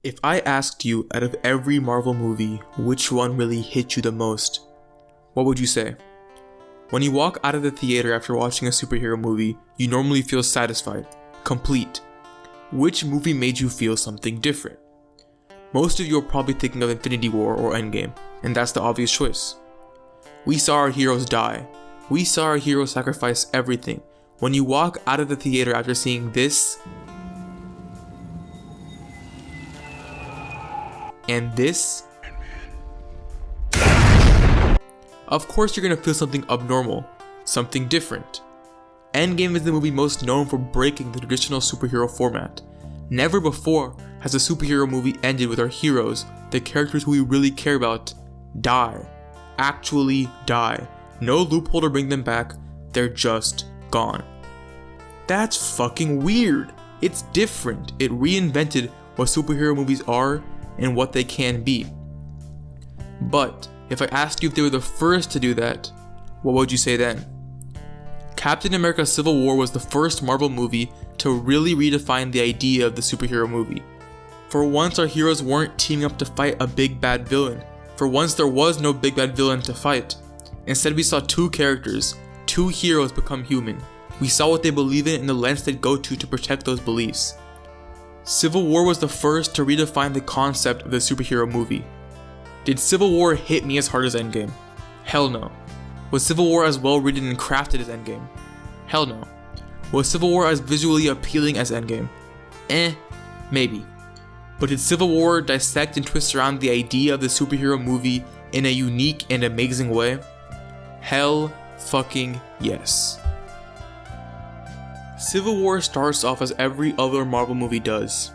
If I asked you out of every Marvel movie, which one really hit you the most, what would you say? When you walk out of the theater after watching a superhero movie, you normally feel satisfied, complete. Which movie made you feel something different? Most of you are probably thinking of Infinity War or Endgame, and that's the obvious choice. We saw our heroes die. We saw our heroes sacrifice everything. When you walk out of the theater after seeing this, and this, of course you're gonna feel something abnormal, something different. Endgame is the movie most known for breaking the traditional superhero format. Never before has a superhero movie ended with our heroes, the characters who we really care about, die. Actually die. No loophole to bring them back, they're just gone. That's fucking weird. It's different. It reinvented what superhero movies are and what they can be. But if I asked you if they were the first to do that, what would you say then? Captain America Civil War was the first Marvel movie to really redefine the idea of the superhero movie. For once, our heroes weren't teaming up to fight a big bad villain. For once, there was no big bad villain to fight. Instead, we saw two characters, two heroes become human. We saw what they believe in and the lengths they'd go to protect those beliefs. Civil War was the first to redefine the concept of the superhero movie. Did Civil War hit me as hard as Endgame? Hell no. Was Civil War as well written and crafted as Endgame? Hell no. Was Civil War as visually appealing as Endgame? Maybe. But did Civil War dissect and twist around the idea of the superhero movie in a unique and amazing way? Hell fucking yes. Civil War starts off as every other Marvel movie does.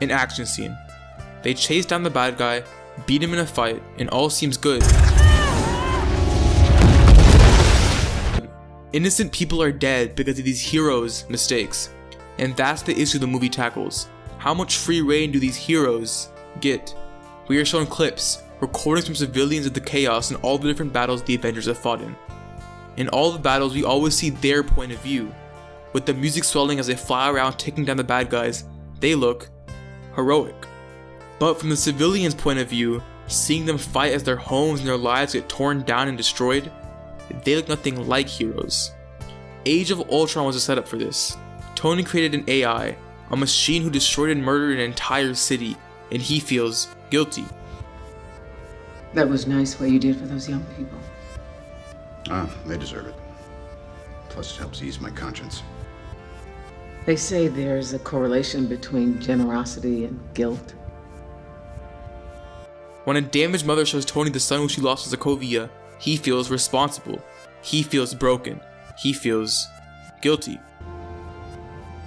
An action scene. They chase down the bad guy, beat him in a fight, and all seems good. Innocent people are dead because of these heroes' mistakes. And that's the issue the movie tackles. How much free reign do these heroes get? We are shown clips, recordings from civilians of the chaos and all the different battles the Avengers have fought in. In all the battles, we always see their point of view. With the music swelling as they fly around taking down the bad guys, they look heroic. But from the civilians' point of view, seeing them fight as their homes and their lives get torn down and destroyed, they look nothing like heroes. Age of Ultron was a setup for this. Tony created an AI, a machine who destroyed and murdered an entire city, and he feels guilty. That was nice what you did for those young people. They deserve it. Plus it helps ease my conscience. They say there's a correlation between generosity and guilt. When a damaged mother shows Tony the son who she lost to Sokovia, he feels responsible. He feels broken. He feels guilty.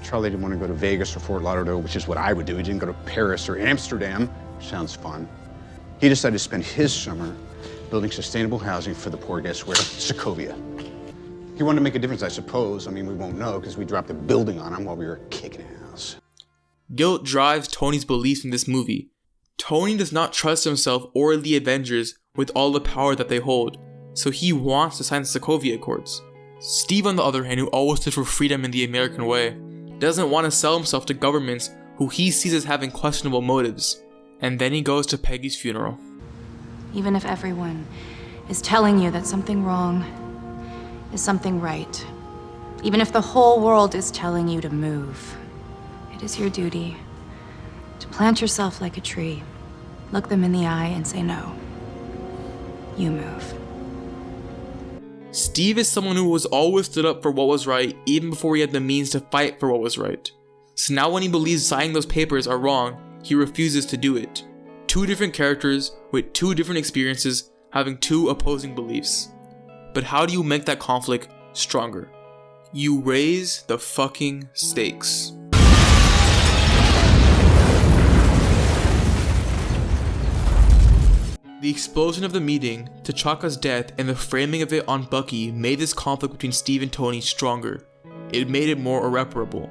Charlie didn't want to go to Vegas or Fort Lauderdale, which is what I would do. He didn't go to Paris or Amsterdam, which sounds fun. He decided to spend his summer building sustainable housing for the poor, guess where? Sokovia. He wanted to make a difference, I suppose. I mean, we won't know because we dropped a building on him while we were kicking ass. Guilt drives Tony's beliefs in this movie. Tony does not trust himself or the Avengers with all the power that they hold, so he wants to sign the Sokovia Accords. Steve, on the other hand, who always stood for freedom in the American way, doesn't want to sell himself to governments who he sees as having questionable motives. And then he goes to Peggy's funeral. Even if everyone is telling you that something wrong is something right, even if the whole world is telling you to move, it is your duty to plant yourself like a tree, look them in the eye and say no. You move. Steve is someone who has always stood up for what was right, even before he had the means to fight for what was right. So now when he believes signing those papers are wrong, he refuses to do it. Two different characters with two different experiences having two opposing beliefs. But how do you make that conflict stronger? You raise the fucking stakes. The explosion of the meeting, T'Chaka's death, and the framing of it on Bucky made this conflict between Steve and Tony stronger. It made it more irreparable.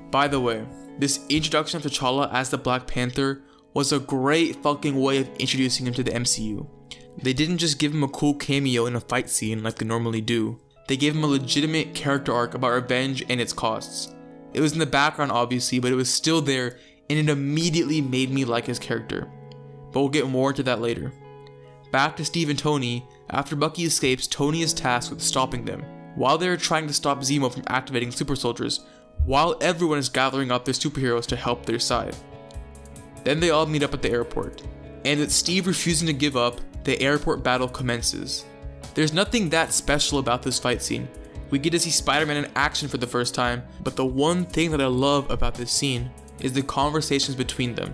By the way, this introduction of T'Challa as the Black Panther was a great fucking way of introducing him to the MCU. They didn't just give him a cool cameo in a fight scene like they normally do. They gave him a legitimate character arc about revenge and its costs. It was in the background obviously, but it was still there and it immediately made me like his character. But we'll get more into that later. Back to Steve and Tony. After Bucky escapes, Tony is tasked with stopping them, while they are trying to stop Zemo from activating super soldiers, while everyone is gathering up their superheroes to help their side. Then they all meet up at the airport, and with Steve refusing to give up, the airport battle commences. There's nothing that special about this fight scene. We get to see Spider-Man in action for the first time, but the one thing that I love about this scene is the conversations between them.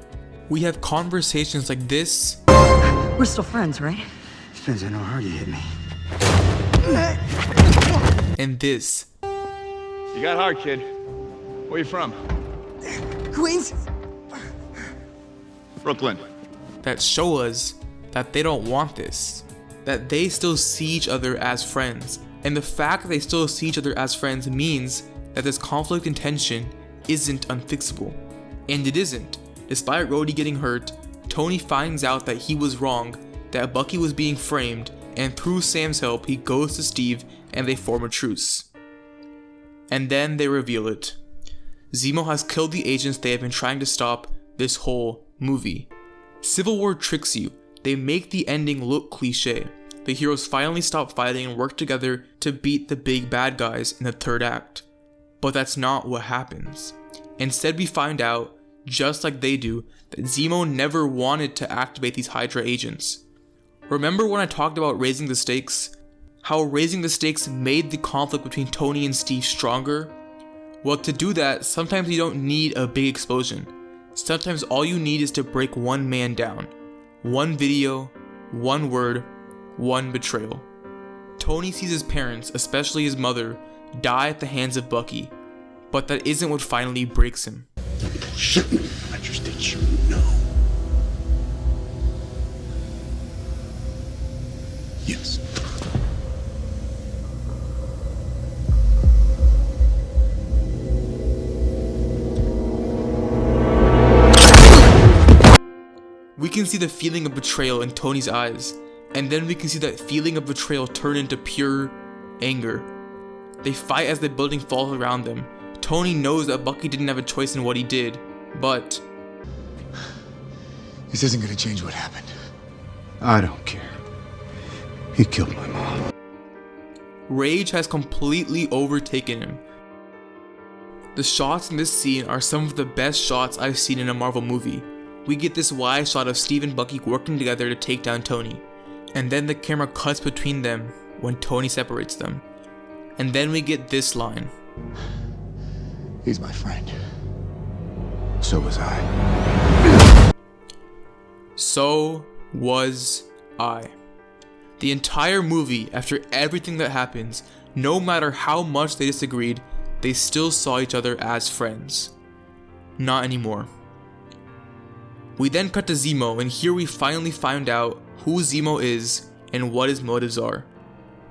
We have conversations like this. We're still friends, right? Depends on how hard you hit me. And this. You got hard, kid. Where you from? Queens? Brooklyn. That show us that they don't want this. That they still see each other as friends. And the fact that they still see each other as friends means that this conflict and tension isn't unfixable. And it isn't. Despite Rhodey getting hurt, Tony finds out that he was wrong, that Bucky was being framed, and through Sam's help, he goes to Steve and they form a truce. And then they reveal it. Zemo has killed the agents they have been trying to stop this whole movie. Civil War tricks you. They make the ending look cliche. The heroes finally stop fighting and work together to beat the big bad guys in the third act. But that's not what happens. Instead, we find out, just like they do, that Zemo never wanted to activate these Hydra agents. Remember when I talked about raising the stakes? How raising the stakes made the conflict between Tony and Steve stronger? Well, to do that, sometimes you don't need a big explosion. Sometimes all you need is to break one man down. One video, one word, one betrayal. Tony sees his parents, especially his mother, die at the hands of Bucky, but that isn't what finally breaks him. Shouldn't. I just did you know. Yes. We can see the feeling of betrayal in Tony's eyes, and then we can see that feeling of betrayal turn into pure anger. They fight as the building falls around them. Tony knows that Bucky didn't have a choice in what he did, but This isn't gonna change what happened. I don't care. He killed my mom. rage has completely overtaken him. The shots in this scene are some of the best shots I've seen in a Marvel movie. We get this wide shot of Steve and Bucky working together to take down Tony, and then the camera cuts between them when Tony separates them. And then we get this line. He's my friend. So was I. So was I. The entire movie, after everything that happens, no matter how much they disagreed, they still saw each other as friends. Not anymore. We then cut to Zemo, and here we finally find out who Zemo is and what his motives are.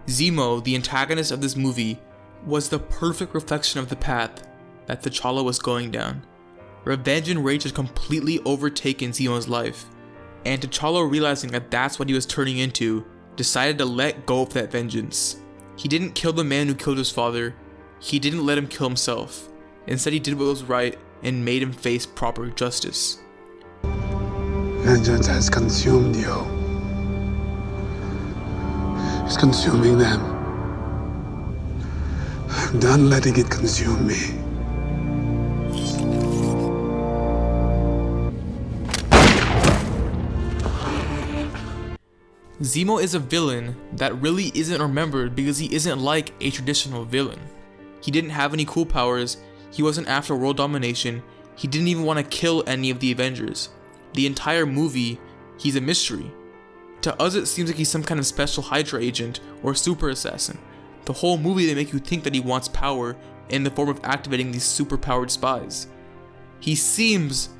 Zemo, the antagonist of this movie, was the perfect reflection of the path that T'Challa was going down. Revenge and rage had completely overtaken Zemo's life, and T'Challa, realizing that that's what he was turning into, decided to let go of that vengeance. He didn't kill the man who killed his father. He didn't let him kill himself. Instead, he did what was right and made him face proper justice. Vengeance has consumed you. It's consuming them. I'm done letting it consume me. Zemo is a villain that really isn't remembered because he isn't like a traditional villain. He didn't have any cool powers, he wasn't after world domination, he didn't even want to kill any of the Avengers. The entire movie, he's a mystery. To us, it seems like he's some kind of special Hydra agent or super assassin. The whole movie, they make you think that he wants power in the form of activating these super powered spies. He seems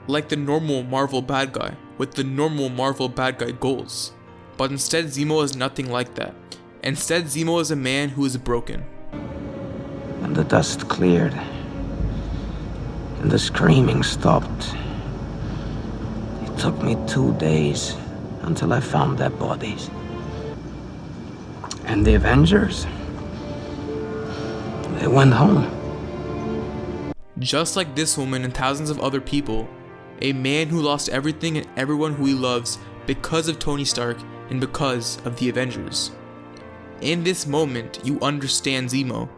like the normal Marvel bad guy with the normal Marvel bad guy goals. But instead, Zemo is nothing like that. Instead, Zemo is a man who is broken. And the dust cleared, and the screaming stopped. It took me 2 days until I found their bodies. And the Avengers, they went home. Just like this woman and thousands of other people, A man who lost everything and everyone who he loves because of Tony Stark and because of the Avengers. In this moment, you understand Zemo.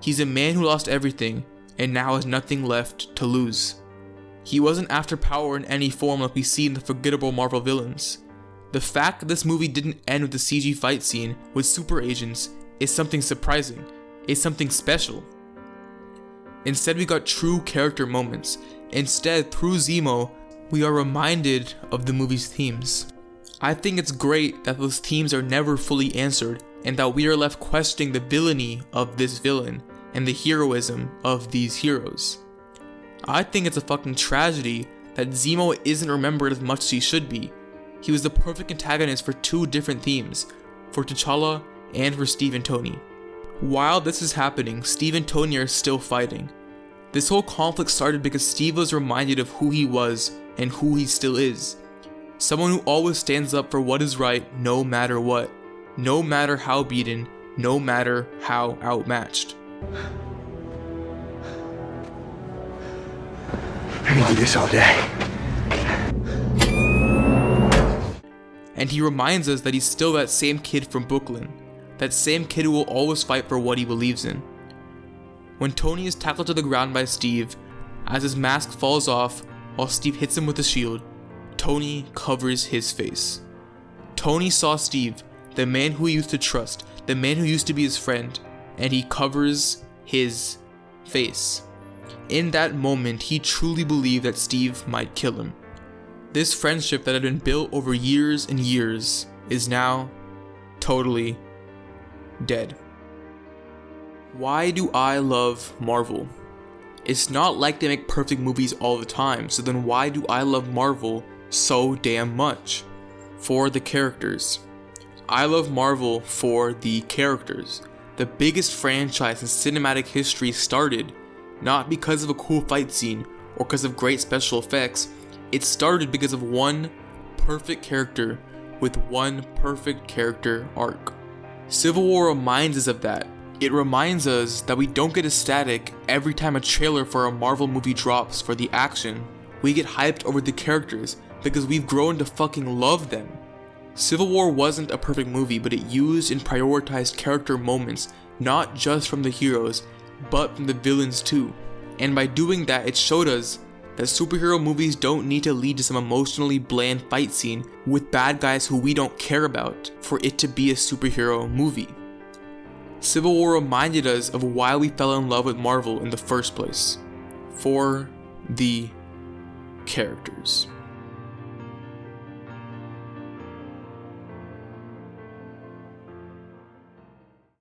He's a man who lost everything and now has nothing left to lose. He wasn't after power in any form like we see in the forgettable Marvel villains. The fact that this movie didn't end with a CG fight scene with super agents is something surprising, is something special. Instead, we got true character moments. Instead, through Zemo, we are reminded of the movie's themes. I think it's great that those themes are never fully answered and that we are left questioning the villainy of this villain and the heroism of these heroes. I think it's a fucking tragedy that Zemo isn't remembered as much as he should be. He was the perfect antagonist for two different themes, for T'Challa and for Steve and Tony. While this is happening, Steve and Tony are still fighting. This whole conflict started because Steve was reminded of who he was and who he still is. Someone who always stands up for what is right no matter what, no matter how beaten, no matter how outmatched. I can do this all day. And he reminds us that he's still that same kid from Brooklyn, that same kid who will always fight for what he believes in. When Tony is tackled to the ground by Steve, as his mask falls off while Steve hits him with a shield, Tony covers his face. Tony saw Steve, the man who he used to trust, the man who used to be his friend, and he covers his face. In that moment, he truly believed that Steve might kill him. This friendship that had been built over years and years is now totally dead. Why do I love Marvel? It's not like they make perfect movies all the time, so then why do I love Marvel so damn much? For the characters. I love Marvel for the characters. The biggest franchise in cinematic history started not because of a cool fight scene or because of great special effects. It started because of one perfect character with one perfect character arc. Civil War reminds us of that. It reminds us that we don't get ecstatic every time a trailer for a Marvel movie drops for the action. We get hyped over the characters because we've grown to fucking love them. Civil War wasn't a perfect movie, but it used and prioritized character moments, not just from the heroes, but from the villains too. And by doing that, it showed us that superhero movies don't need to lead to some emotionally bland fight scene with bad guys who we don't care about for it to be a superhero movie. Civil War reminded us of why we fell in love with Marvel in the first place. For the characters.